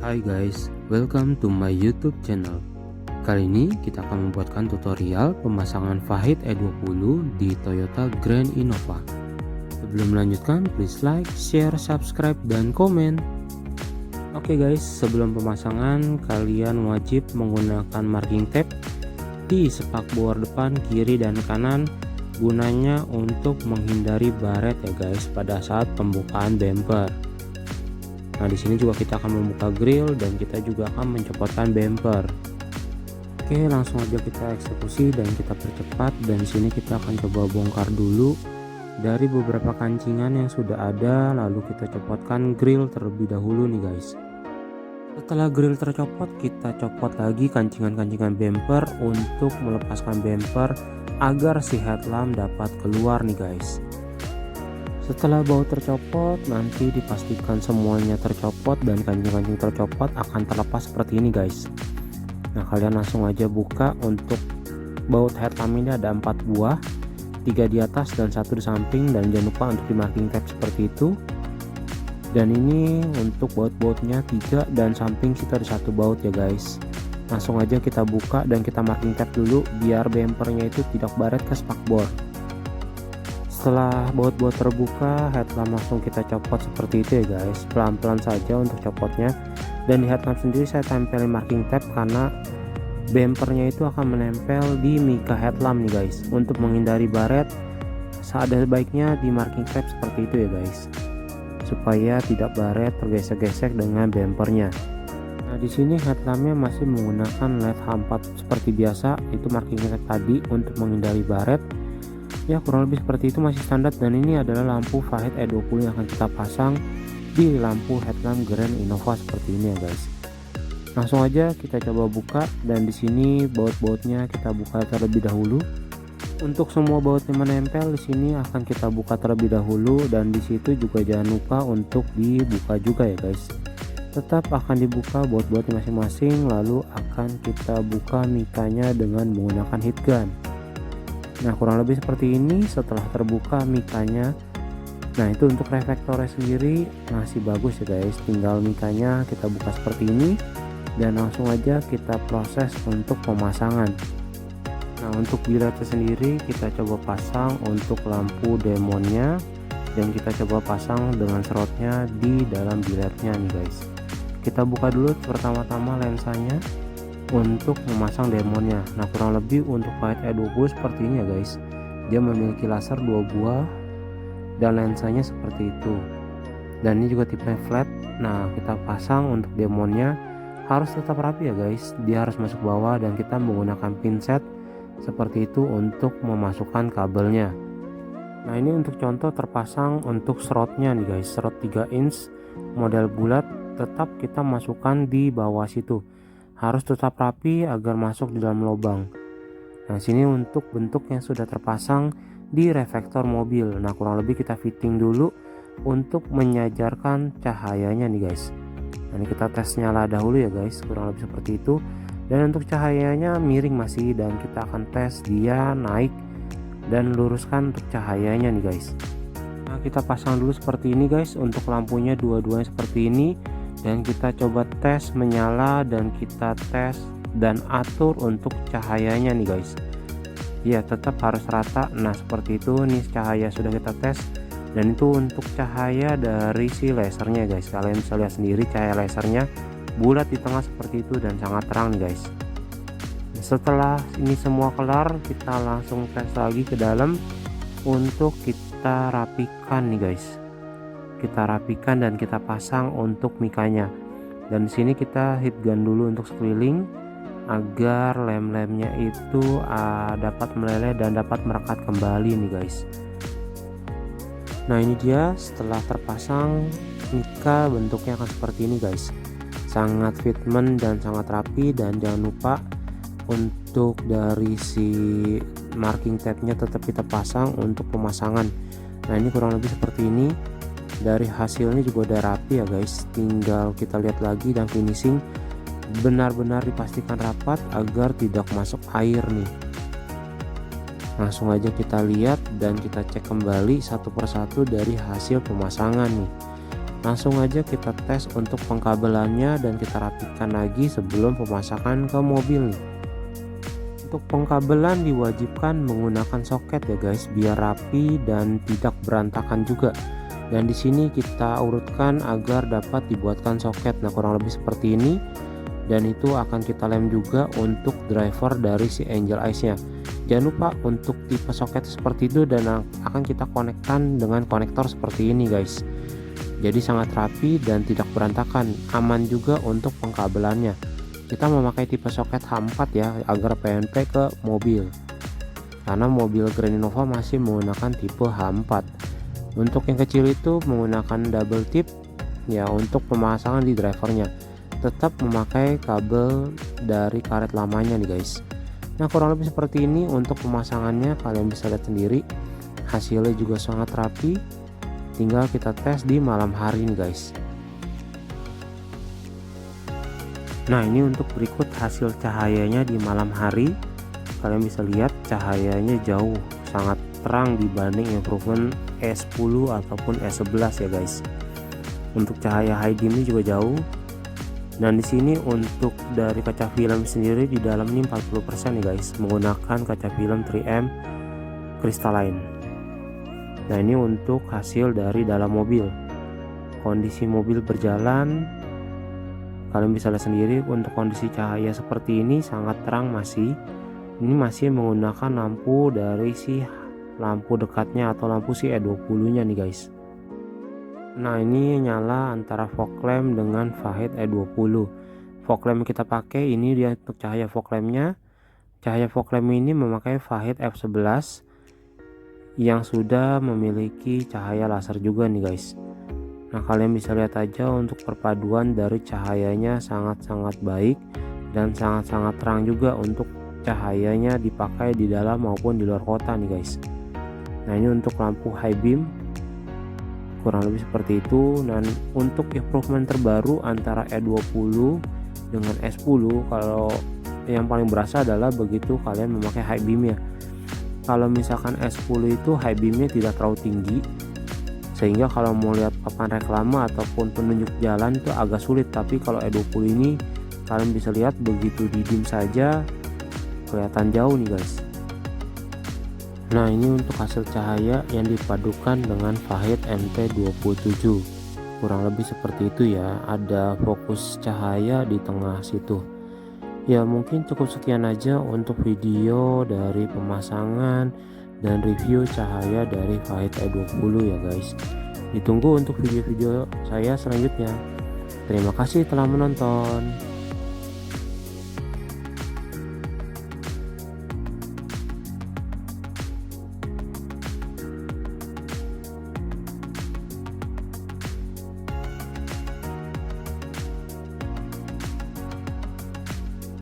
Hai guys, welcome to my YouTube channel. Kali ini kita akan membuatkan tutorial pemasangan Fahid E20 di Toyota Grand Innova. Sebelum melanjutkan, please like, share, subscribe, dan komen. Oke guys, sebelum pemasangan kalian wajib menggunakan marking tape di spakbor depan, kiri, dan kanan, gunanya untuk menghindari baret ya guys pada saat pembukaan bumper. Nah, di sini juga kita akan membuka grill dan kita juga akan mencopotkan bumper. Oke, langsung aja kita eksekusi dan kita percepat. Dan di sini kita akan coba bongkar dulu dari beberapa kancingan yang sudah ada, lalu kita copotkan grill terlebih dahulu nih guys. Setelah grill tercopot, kita copot lagi kancingan-kancingan bumper untuk melepaskan bumper agar si headlamp dapat keluar nih guys. Setelah baut tercopot, nanti dipastikan semuanya tercopot dan kancing-kancing tercopot akan terlepas seperti ini guys. Nah, kalian langsung aja buka. Untuk baut headlamp ini ada 4 buah, 3 di atas dan 1 di samping, dan jangan lupa untuk di marking tape seperti itu. Dan ini untuk baut-bautnya 3 dan samping kita ada 1 baut ya guys. Langsung aja kita buka dan kita marking tape dulu biar bumpernya itu tidak baret ke spakbor. Setelah baut-baut terbuka, headlamp langsung kita copot seperti itu ya guys, pelan-pelan saja untuk copotnya. Dan di headlamp sendiri saya tempelin marking tape karena bumpernya itu akan menempel di mika headlamp nih guys. Untuk menghindari baret, ada baiknya di marking tape seperti itu ya guys, supaya tidak baret tergesek-gesek dengan bumpernya. Nah, di sini headlampnya masih menggunakan LED H4 seperti biasa, itu marking tape tadi untuk menghindari baret. Ya, kurang lebih seperti itu, masih standar. Dan ini adalah lampu Fahid E20 yang akan kita pasang di lampu headlamp Grand Innova seperti ini ya guys. Langsung aja kita coba buka, dan di sini baut-bautnya kita buka terlebih dahulu. Untuk semua bautnya menempel di sini akan kita buka terlebih dahulu, dan di situ juga jangan lupa untuk dibuka juga ya guys. Tetap akan dibuka baut-bautnya masing-masing, lalu akan kita buka mikanya dengan menggunakan heat gun. Nah, kurang lebih seperti ini setelah terbuka mikanya. Nah, itu untuk reflektornya sendiri masih bagus ya guys, tinggal mikanya kita buka seperti ini dan langsung aja kita proses untuk pemasangan. Nah, untuk biletnya sendiri kita coba pasang untuk lampu demonnya, dan kita coba pasang dengan serotnya di dalam biletnya nih guys. Kita buka dulu pertama-tama lensanya untuk memasang demonnya. Nah, kurang lebih untuk Fahid E20 seperti ini ya guys, dia memiliki laser 2 buah dan lensanya seperti itu, dan ini juga tipe flat. Nah, kita pasang untuk demonnya harus tetap rapi ya guys, dia harus masuk bawah dan kita menggunakan pinset seperti itu untuk memasukkan kabelnya. Nah, ini untuk contoh terpasang untuk serotnya nih guys, serot 3 inch model bulat, tetap kita masukkan di bawah situ, harus tetap rapi agar masuk di dalam lubang. Nah, sini untuk bentuk yang sudah terpasang di reflektor mobil. Nah, kurang lebih kita fitting dulu untuk menyajarkan cahayanya nih guys. Nah, ini kita tes nyala dahulu ya guys, kurang lebih seperti itu. Dan untuk cahayanya miring masih, dan kita akan tes dia naik dan luruskan untuk cahayanya nih guys. Nah, kita pasang dulu seperti ini guys, untuk lampunya dua-duanya seperti ini. Dan kita coba tes menyala dan kita tes dan atur untuk cahayanya nih guys. Ya, tetap harus rata. Nah, seperti itu nih cahaya sudah kita tes, dan itu untuk cahaya dari si lasernya guys. Kalian bisa lihat sendiri cahaya lasernya bulat di tengah seperti itu dan sangat terang nih guys. Setelah ini semua kelar, kita langsung tes lagi ke dalam untuk kita rapikan nih guys. Kita rapikan dan kita pasang untuk mikanya. Dan di sini kita heat gun dulu untuk sekeliling agar lem-lemnya itu dapat meleleh dan dapat merekat kembali nih guys. Nah, ini dia setelah terpasang mika, bentuknya akan seperti ini guys, sangat fitment dan sangat rapi. Dan jangan lupa untuk dari si marking tape nya tetap kita pasang untuk pemasangan. Nah, ini kurang lebih seperti ini. Dari hasilnya juga udah rapi ya guys, tinggal kita lihat lagi dan finishing benar-benar dipastikan rapat agar tidak masuk air nih. Langsung aja kita lihat dan kita cek kembali satu persatu dari hasil pemasangan nih. Langsung aja kita tes untuk pengkabelannya dan kita rapikan lagi sebelum pemasangan ke mobil nih. Untuk pengkabelan diwajibkan menggunakan soket ya guys, biar rapi dan tidak berantakan juga. Dan di sini kita urutkan agar dapat dibuatkan soket. Nah, kurang lebih seperti ini. Dan itu akan kita lem juga untuk driver dari si Angel Eyes nya. Jangan lupa untuk tipe soket seperti itu dan akan kita konekkan dengan konektor seperti ini guys. Jadi sangat rapi dan tidak berantakan, aman juga untuk pengkabelannya. Kita memakai tipe soket H4 ya, agar PNP ke mobil. Karena mobil Grand Innova masih menggunakan tipe H4. Untuk yang kecil itu menggunakan double tip ya untuk pemasangan di drivernya. Tetap memakai kabel dari karet lamanya nih guys. Nah, kurang lebih seperti ini untuk pemasangannya, kalian bisa lihat sendiri. Hasilnya juga sangat rapi. Tinggal kita tes di malam hari nih guys. Nah, ini untuk berikut hasil cahayanya di malam hari. Kalian bisa lihat cahayanya jauh sangat terang dibanding improvement S10 ataupun S11 ya guys. Untuk cahaya high beam ini juga jauh. Dan di sini untuk dari kaca film sendiri di dalam ini 40% ya guys, menggunakan kaca film 3M crystalline. Nah, ini untuk hasil dari dalam mobil. Kondisi mobil berjalan, kalian bisa lihat sendiri untuk kondisi cahaya seperti ini sangat terang masih. Ini masih menggunakan lampu dari si lampu dekatnya atau lampu si E20 nya nih guys. Nah, ini nyala antara fog lamp dengan Fahid E20. Fog lamp kita pakai ini dia untuk cahaya fog lampnya. Cahaya fog lamp ini memakai Fahid F11 yang sudah memiliki cahaya laser juga nih guys. Nah, kalian bisa lihat aja untuk perpaduan dari cahayanya sangat-sangat baik dan sangat-sangat terang juga untuk cahayanya dipakai di dalam maupun di luar kota nih guys. Nah, ini untuk lampu high beam kurang lebih seperti itu. Dan untuk improvement terbaru antara E20 dengan S10, kalau yang paling berasa adalah begitu kalian memakai high beam ya. Kalau misalkan S10 itu high beamnya tidak terlalu tinggi, sehingga kalau mau lihat papan reklame ataupun penunjuk jalan itu agak sulit. Tapi kalau E20 ini kalian bisa lihat begitu di dim saja kelihatan jauh nih guys. Nah, ini untuk hasil cahaya yang dipadukan dengan Fahid MT27. Kurang lebih seperti itu ya, ada fokus cahaya di tengah situ. Ya, mungkin cukup sekian aja untuk video dari pemasangan dan review cahaya dari Fahid E20 ya guys. Ditunggu untuk video-video saya selanjutnya. Terima kasih telah menonton.